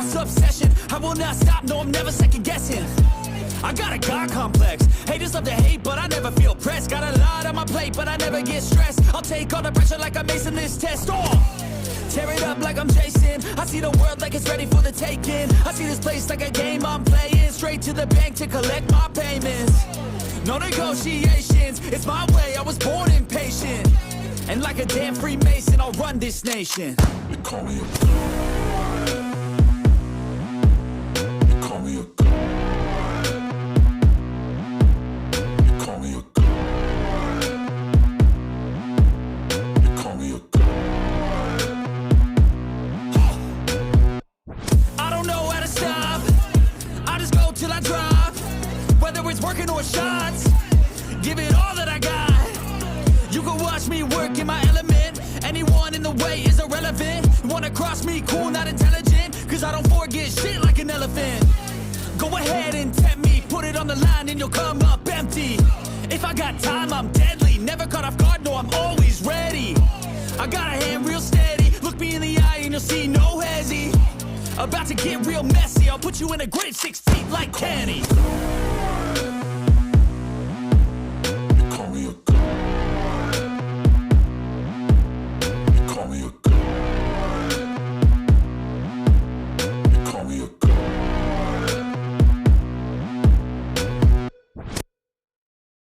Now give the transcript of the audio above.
lost obsession. I will not stop, no, I'm never second guessing. I got a God complex. Haters love to hate, but I never feel pressed. Got a lot on my plate, but I never get stressed. I'll take all the pressure like I'm acing this test. Tear it up like I'm Jason. I see the world like it's ready for the taking. I see this place like a game I'm playing. Straight to the bank to collect my payments. No negotiations, it's my way, I was born impatient. And like a damn Freemason, I'll run this nation. They call me a god. They call me a god. They call me a god. They call me a god. I don't know how to stop. I just go till I drop. Whether it's working or shots, give it all that I got. You can watch me work in my element. Anyone in the way is irrelevant. You wanna cross me, cool, not intelligent. Cause I don't forget shit like an elephant. Go ahead and tempt me, put it on the line and you'll come up empty. If I got time, I'm deadly. Never caught off guard, no, I'm always ready. I got a hand real steady. Look me in the eye and you'll see no hezzy. About to get real messy. I'll put you in a grave 6 feet like Kenny.